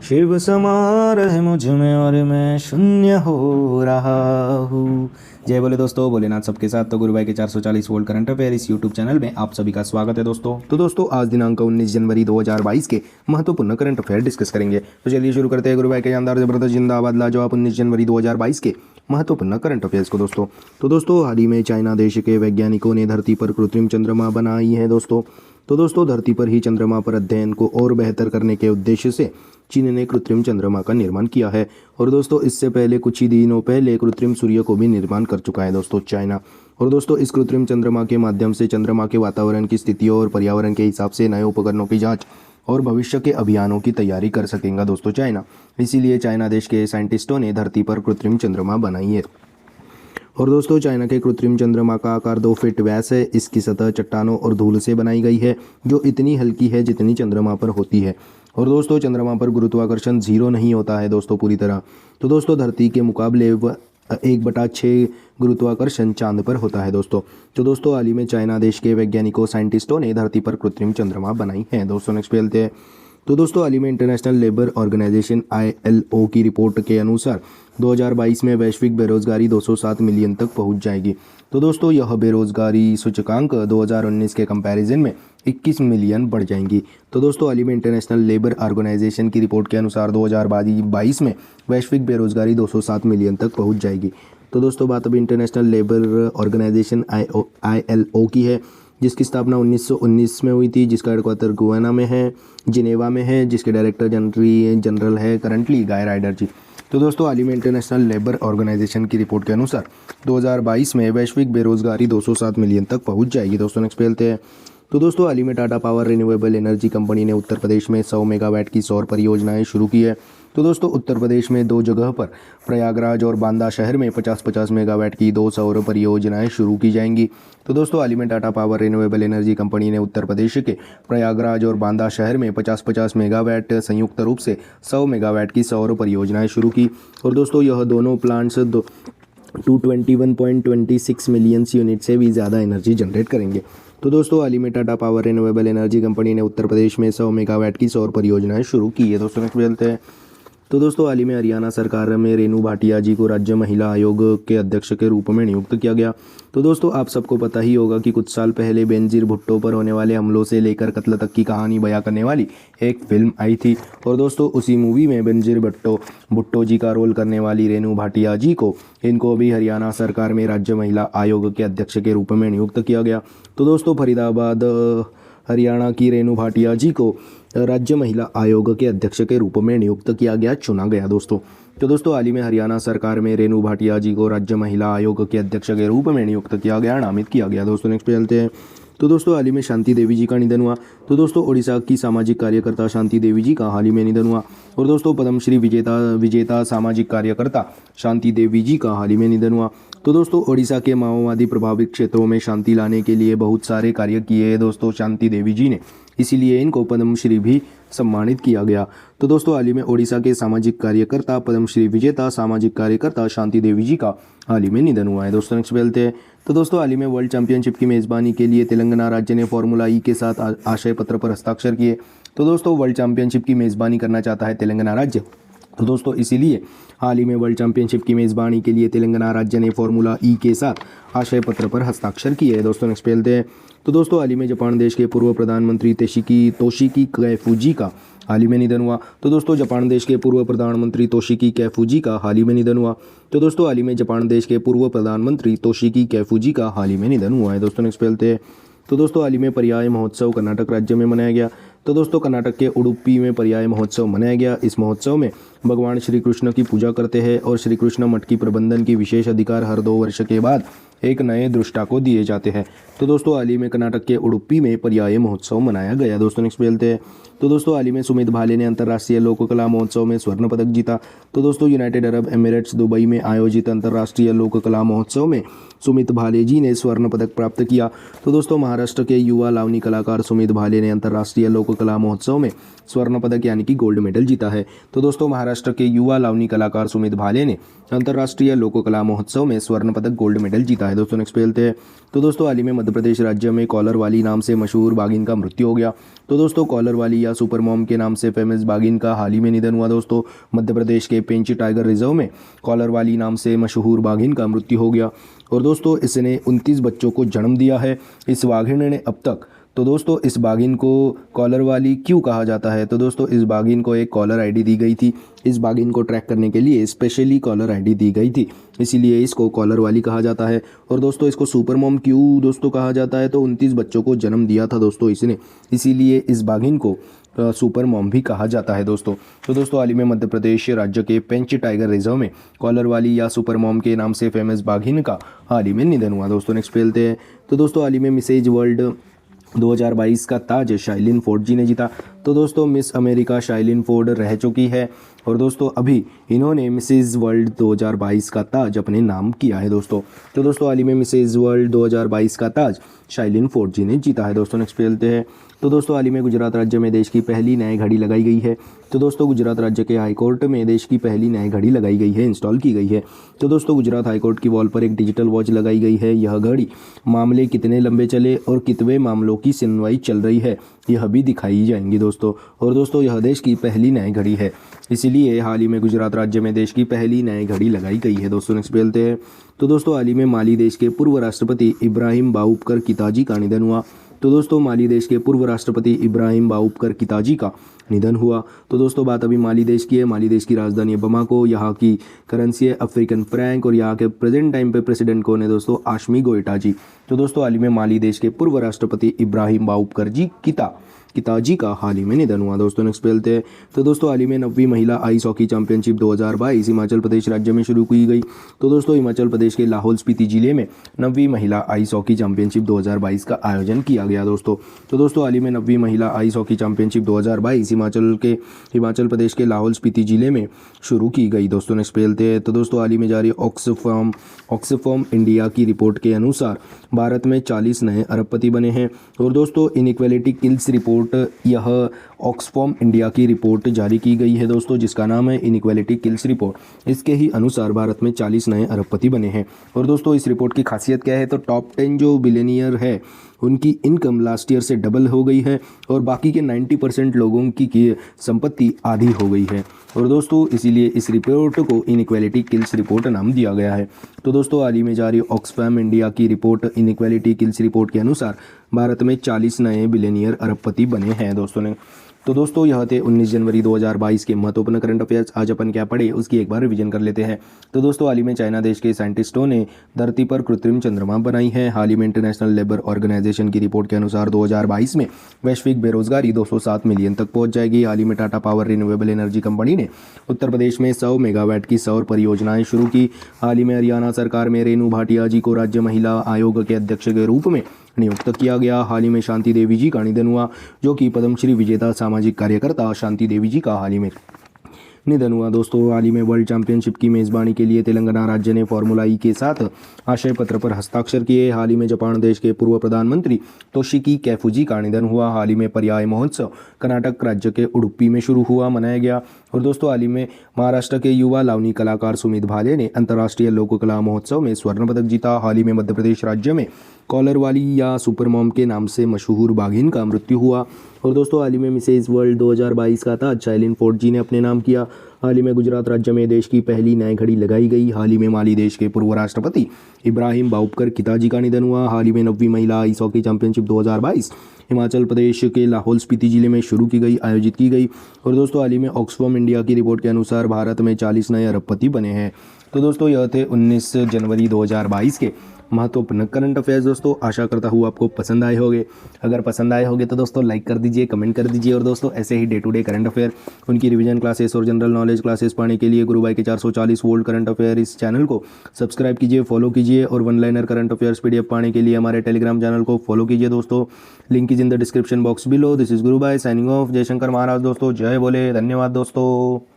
शिव समा रहे मुझ में और मैं शून्य हो रहा हूँ। जय बोले दोस्तों, भोलेनाथ सबके साथ। तो गुरु भाई के 440 वोल्ट करंट अफेयर इस यूट्यूब चैनल में आप सभी का स्वागत है दोस्तों। तो दोस्तों आज दिनांक 19 जनवरी 2022 के महत्वपूर्ण करंट अफेयर डिस्कस करेंगे। तो चलिए शुरू करते हैं गुरु भाई के शानदार जबरदस्त जिंदाबाद लाजवाब 19 जनवरी 2022 के महत्वपूर्ण करंट अफेयर्स को दोस्तों। तो दोस्तों हाल ही में चाइना देश के वैज्ञानिकों ने धरती पर कृत्रिम चंद्रमा बनाई है दोस्तों। तो दोस्तों धरती पर ही चंद्रमा पर अध्ययन को और बेहतर करने के उद्देश्य से चीन ने कृत्रिम चंद्रमा का निर्माण किया है। और दोस्तों इससे पहले कुछ ही दिनों पहले कृत्रिम सूर्य को भी निर्माण कर चुका है दोस्तों चाइना। और दोस्तों इस कृत्रिम चंद्रमा के माध्यम से चंद्रमा के वातावरण की स्थितियों और पर्यावरण के हिसाब से नए उपकरणों की जांच और भविष्य के अभियानों की तैयारी कर सकेगा दोस्तों चाइना। इसीलिए चाइना देश के साइंटिस्टों ने धरती पर कृत्रिम चंद्रमा बनाई है। और दोस्तों चाइना के कृत्रिम चंद्रमा का आकार 2 फीट व्यास है। इसकी सतह चट्टानों और धूल से बनाई गई है जो इतनी हल्की है जितनी चंद्रमा पर होती है। और दोस्तों चंद्रमा पर गुरुत्वाकर्षण 0 नहीं होता है दोस्तों पूरी तरह। तो दोस्तों धरती के मुकाबले 1/6 गुरुत्वाकर्षण चांद पर होता है दोस्तों। तो दोस्तों हाल ही में चाइना देश के वैज्ञानिकों साइंटिस्टों ने धरती पर कृत्रिम चंद्रमा बनाई है दोस्तों। नेक्स्ट पे चलते हैं। तो दोस्तों हाल ही में इंटरनेशनल लेबर ऑर्गेनाइजेशन ILO की रिपोर्ट के अनुसार 2022 में वैश्विक बेरोजगारी 207 मिलियन तक पहुंच जाएगी। तो दोस्तों यह बेरोजगारी सूचकांक 2019 के कंपैरिजन में 21 मिलियन बढ़ जाएंगी। तो दोस्तों हाल ही में इंटरनेशनल लेबर ऑर्गेनाइजेशन की रिपोर्ट के अनुसार 2022 में वैश्विक बेरोजगारी 207 मिलियन तक पहुंच जाएगी। तो दोस्तों बात अभी इंटरनेशनल लेबर ऑर्गेनाइजेशन ILO की है, जिसकी स्थापना 1919 में हुई थी, जिसका हेडक्वार्टर गुयाना में है, जिनेवा में है, जिसके डायरेक्टर जनरल है करंटली गाय राइडर जी। तो दोस्तों हाल ही में इंटरनेशनल लेबर ऑर्गेनाइजेशन की रिपोर्ट के अनुसार 2022 में वैश्विक बेरोजगारी 207 मिलियन तक पहुंच जाएगी दोस्तों। नेक्स्ट पे चलते हैं। तो दोस्तों हाल ही में Tata power renewable energy company ने उत्तर प्रदेश में 100 मेगावाट की सौर परियोजनाएं शुरू की है। तो दोस्तों उत्तर प्रदेश में 2 जगह पर प्रयागराज और बांदा शहर में 50-50 मेगावाट की 2 सौर परियोजनाएं शुरू की जाएंगी। तो दोस्तों हाल ही में Tata power renewable energy company ने उत्तर प्रदेश के प्रयागराज और बांदा शहर में 50-50 मेगावाट संयुक्त रूप से 100 मेगावाट की सौर परियोजनाएं शुरू की। और दोस्तों यह दोनों प्लांट्स 221.26 मिलियन यूनिट से भी ज़्यादा एनर्जी जनरेट करेंगे। तो दोस्तों हाल ही में Tata power renewable energy company ने उत्तर प्रदेश में 100 मेगावाट की सौर परियोजनाएं शुरू की है दोस्तों। नेक्स्ट चलते हैं। तो दोस्तों हाल ही में हरियाणा सरकार में रेणु भाटिया जी को राज्य महिला आयोग के अध्यक्ष के रूप में नियुक्त किया गया। तो दोस्तों आप सबको पता ही होगा कि कुछ साल पहले बेनजीर भुट्टो पर होने वाले हमलों से लेकर कत्ल तक की कहानी बयां करने वाली एक फिल्म आई थी। और दोस्तों उसी मूवी में बेनजीर भुट्टो जी का रोल करने वाली रेणु भाटिया जी को इनको भी हरियाणा सरकार में राज्य महिला आयोग के अध्यक्ष के रूप में नियुक्त किया गया। तो दोस्तों फरीदाबाद हरियाणा की रेणु भाटिया जी को राज्य महिला आयोग के अध्यक्ष के रूप में नियुक्त किया गया, चुना गया दोस्तों। तो दोस्तों हाल ही में हरियाणा सरकार में रेणु भाटिया जी को राज्य महिला आयोग के अध्यक्ष के रूप में नियुक्त किया गया, नामित किया गया दोस्तों। नेक्स्ट पे चलते हैं। तो दोस्तों हाल ही में शांति देवी जी का निधन हुआ। तो दोस्तों ओडिशा की सामाजिक कार्यकर्ता शांति देवी जी का हाल ही में निधन हुआ। और दोस्तों पद्मश्री विजेता सामाजिक कार्यकर्ता शांति देवी जी का हाल ही में निधन हुआ। तो दोस्तों ओडिशा के माओवादी प्रभावित क्षेत्रों में शांति लाने के लिए बहुत सारे कार्य किए हैं दोस्तों शांति देवी जी ने, इसीलिए इनको पद्मश्री भी सम्मानित किया गया। तो दोस्तों हाल ही में ओडिशा के सामाजिक कार्यकर्ता पद्मश्री विजेता सामाजिक कार्यकर्ता शांति देवी जी का हाल ही में निधन हुआ है दोस्तों। नेक्स्ट चलते हैं। तो दोस्तों हाल ही में वर्ल्ड चैंपियनशिप की मेज़बानी के लिए तेलंगाना राज्य ने फॉर्मूला ई के साथ आशय पत्र पर हस्ताक्षर किए। तो दोस्तों वर्ल्ड चैंपियनशिप की मेज़बानी करना चाहता है तेलंगाना राज्य। तो दोस्तों इसीलिए हाल ही में वर्ल्ड चैंपियनशिप की मेज़बानी के लिए तेलंगाना राज्य ने फॉर्मूला ई के साथ आशय पत्र पर हस्ताक्षर किए हैं दोस्तों। नेक्स्ट चलते हैं। तो दोस्तों हाल ही में जापान देश के पूर्व प्रधानमंत्री तोशिकी कैफू जी का हाल ही में निधन हुआ। तो दोस्तों जापान देश के पूर्व प्रधानमंत्री तोशिकी कैफू जी का हाल ही में निधन हुआ। तो दोस्तों हाल ही में जापान देश के पूर्व प्रधानमंत्री तोशिकी कैफू जी का हाल ही में निधन हुआ है दोस्तों। नेक्स्ट चलते हैं। तो दोस्तों हाल ही में पर्याय महोत्सव कर्नाटक राज्य में मनाया गया। तो दोस्तों कर्नाटक के उडुपी में पर्याय महोत्सव मनाया गया। इस महोत्सव में भगवान श्री कृष्ण की पूजा करते हैं और श्री कृष्ण मठ की प्रबंधन की विशेष अधिकार हर 2 वर्ष के बाद एक नए दृष्टा को दिए जाते हैं। तो दोस्तों हाल ही में कर्नाटक के उडुपी में पर्याय महोत्सव मनाया गया दोस्तों। नेक्स्ट चलते हैं। तो दोस्तों हाल ही में सुमित भाले ने अंतर्राष्ट्रीय लोक कला महोत्सव में स्वर्ण पदक जीता। तो दोस्तों यूनाइटेड अरब एमिरेट्स दुबई में आयोजित अंतर्राष्ट्रीय लोक कला महोत्सव में सुमित भाले जी ने स्वर्ण पदक प्राप्त किया। तो दोस्तों महाराष्ट्र के युवा लावनी कलाकार सुमित भाले ने अंतर्राष्ट्रीय लोक कला महोत्सव में स्वर्ण पदक यानी कि गोल्ड मेडल जीता है। तो दोस्तों महाराष्ट्र महाराष्ट्र के युवा लावनी कलाकार सुमित भाले ने अंतर्राष्ट्रीय लोक कला महोत्सव में स्वर्ण पदक गोल्ड मेडल जीता है। दोस्तों नेक्स्ट पे चलते हैं। तो दोस्तों हाल ही में मध्य प्रदेश राज्य में कॉलर वाली नाम से मशहूर बाघिन का मृत्यु हो गया। तो दोस्तों कॉलर वाली या सुपर मॉम के नाम से फेमस बाघिन का हाल ही में निधन हुआ। दोस्तों मध्य प्रदेश के पेंच टाइगर रिजर्व में कॉलर वाली नाम से मशहूर बाघिन का मृत्यु हो गया और दोस्तों इसने 29 बच्चों को जन्म दिया है। इस बाघिन ने अब तक, तो दोस्तों इस बाघिन को कॉलर वाली क्यों कहा जाता है? तो दोस्तों इस बाघिन को एक कॉलर आईडी दी गई थी। इस बाघिन को ट्रैक करने के लिए स्पेशली कॉलर आईडी दी गई थी, इसीलिए इसको कॉलर वाली कहा जाता है। और दोस्तों इसको सुपर मॉम क्यों दोस्तों कहा जाता है? तो 29 बच्चों को जन्म दिया था दोस्तों इसने, इसीलिए इस बाघिन को सुपर मॉम भी कहा जाता है दोस्तों। तो दोस्तों हाल ही में मध्य प्रदेश राज्य के पेंच टाइगर रिजर्व में कॉलर वाली या सुपर मॉम के नाम से फेमस बाघिन का हाल ही में निधन हुआ। दोस्तों नेक्स्ट खेलते हैं। तो दोस्तों हाल ही में मिसेज वर्ल्ड 2022 का ताज शाइलिन फोर्ड जी ने जीता। तो दोस्तों मिस अमेरिका शाइलिन फोर्ड रह चुकी है और दोस्तों अभी इन्होंने मिसेज वर्ल्ड 2022 का ताज अपने नाम किया है दोस्तों। तो दोस्तों हाल ही में मिसेज वर्ल्ड 2022 का ताज शाइलिन फोर्ड जी ने जीता है। दोस्तों नेक्स्ट खेलते हैं। तो दोस्तों हाल ही में गुजरात राज्य में देश की पहली नई घड़ी लगाई गई है। तो दोस्तों गुजरात राज्य के हाईकोर्ट में देश की पहली नई घड़ी लगाई गई है, इंस्टॉल की गई है। तो दोस्तों गुजरात हाईकोर्ट की वॉल पर एक डिजिटल वॉच लगाई गई है। यह घड़ी मामले कितने लंबे चले और कितने मामलों की सुनवाई चल रही है यह भी दिखाई जाएंगी दोस्तों। और दोस्तों यह देश की पहली नई घड़ी है, इसीलिए हाल ही में गुजरात राज्य में देश की पहली नई घड़ी लगाई गई है। दोस्तों नेक्स्ट खेलते हैं। तो दोस्तों हाल ही में माली देश के पूर्व राष्ट्रपति इब्राहिम बाउबकर किताजी का निधन हुआ। तो दोस्तों माली देश के पूर्व राष्ट्रपति इब्राहिम बाउबकर किताजी का निधन हुआ। तो दोस्तों बात अभी माली देश की है। माली देश की राजधानी है बमाको, यहाँ की करेंसी है अफ्रीकन फ्रैंक और यहाँ के प्रेजेंट टाइम पे प्रेसिडेंट कौन है दोस्तों? आशमी गोइटा जी। तो दोस्तों हाल ही में माली देश के पूर्व राष्ट्रपति इब्राहिम बाउबकर जी किताजी का हाल ही में निधन हुआ। दोस्तों नेक्स्ट खेलते हैं। तो दोस्तों हाल ही में 9वीं महिला ice hockey championship 2022 Himachal Pradesh राज्य में शुरू की गई। तो दोस्तों हिमाचल प्रदेश के लाहौल स्पीति जिले में 9वीं महिला आइस हॉकी चैंपियनशिप 2022 का आयोजन किया गया दोस्तों। तो दोस्तों हाल ही में 9वीं महिला ice hockey championship 2022 Himachal Pradesh के लाहौल स्पीति जिले में शुरू की गई। दोस्तों नेक्स्ट खेलते हैं। तो दोस्तों हाल ही में जारी ऑक्सफैम इंडिया की रिपोर्ट के अनुसार भारत में 40 नए अरबपति बने हैं। और दोस्तों इनइक्वालिटी किल्स रिपोर्ट, यह ऑक्सफैम इंडिया की रिपोर्ट जारी की गई है दोस्तों, जिसका नाम है इनइक्वालिटी किल्स रिपोर्ट। इसके ही अनुसार भारत में 40 नए अरबपति बने हैं। और दोस्तों इस रिपोर्ट की खासियत क्या है? तो टॉप 10 जो बिलियनियर है उनकी इनकम लास्ट ईयर से डबल हो गई है और बाकी के 90% लोगों की संपत्ति आधी हो गई है। और दोस्तों इसीलिए इस रिपोर्ट को इनइक्वालिटी किल्स रिपोर्ट नाम दिया गया है। तो दोस्तों हाल ही में जारी ऑक्सफैम इंडिया की रिपोर्ट इनइक्वालिटी किल्स रिपोर्ट के अनुसार भारत में 40 नए बिलियनियर अरबपति बने हैं दोस्तों ने। तो दोस्तों यह थे 19 जनवरी 2022 के महत्वपूर्ण करंट अफेयर्स। आज अपन क्या पढ़े उसकी एक बार रिवीजन कर लेते हैं। तो दोस्तों हाल ही में चाइना देश के साइंटिस्टों ने धरती पर कृत्रिम चंद्रमा बनाई है। हाल ही में इंटरनेशनल लेबर ऑर्गेनाइजेशन की रिपोर्ट के अनुसार 2022 में वैश्विक बेरोजगारी 207 मिलियन तक पहुंच जाएगी। हाल ही में Tata power renewable energy company ने उत्तर प्रदेश में 100 मेगावाट की सौर परियोजनाएं शुरू की। हाल ही में हरियाणा सरकार में रेणु भाटिया जी को राज्य महिला आयोग के अध्यक्ष के रूप में नियुक्त किया गया। हाल ही में शांति देवी जी का निधन हुआ, जो कि पद्मश्री विजेता सामाजिक कार्यकर्ता शांति देवी जी का हाल ही में निधन हुआ। दोस्तों हाल ही में वर्ल्ड चैंपियनशिप की मेज़बानी के लिए तेलंगाना राज्य ने फॉर्मूला ई के साथ आशय पत्र पर हस्ताक्षर किए। हाल ही में जापान देश के पूर्व प्रधानमंत्री तोशिकी कैफुजी का निधन हुआ। हाल ही में पर्याय महोत्सव कर्नाटक राज्य के उडुपी में शुरू हुआ, मनाया गया। और दोस्तों हाल ही में महाराष्ट्र के युवा लावनी कलाकार सुमित भाले ने अंतर्राष्ट्रीय लोक कला महोत्सव में स्वर्ण पदक जीता। हाल ही में मध्य प्रदेश राज्य में कॉलर वाली या सुपर मॉम के नाम से मशहूर बाघिन का मृत्यु हुआ। और दोस्तों हाल ही में मिसेज वर्ल्ड 2022 का ताज शाइलिन फोर्ड जी ने अपने नाम किया। हाल ही में गुजरात राज्य में देश की पहली नई घड़ी लगाई गई। हाल ही में माली देश के पूर्व राष्ट्रपति इब्राहिम बाउबकर किताजी का निधन हुआ। हाल ही में 9वीं महिला ice hockey championship 2022 Himachal Pradesh के लाहौल स्पीति जिले में शुरू की गई, आयोजित की गई। और दोस्तों हाल ही में ऑक्सफैम इंडिया की रिपोर्ट के अनुसार भारत में 40 नए अरबपति बने हैं। तो दोस्तों यह थे 19 जनवरी 2022 के महत्वपूर्ण करंट अफेयर्स। दोस्तों आशा करता हूँ आपको पसंद आए होंगे। अगर पसंद आए होंगे तो दोस्तों लाइक कर दीजिए, कमेंट कर दीजिए। और दोस्तों ऐसे ही day to day current affair, उनकी रिवीजन क्लासेस और जनरल नॉलेज क्लासेस पाने के लिए गुरु भाई के 440 वोल्ट करंट अफेयर इस चैनल को सब्सक्राइब कीजिए, फॉलो कीजिए। और one liner current affairs PDF पाने के लिए हमारे टेलीग्राम चैनल को फॉलो कीजिए दोस्तों। Link is in the description box below. This is गुरु भाई साइनिंग ऑफ। जय शंकर महाराज दोस्तों, जय बोले, धन्यवाद दोस्तों।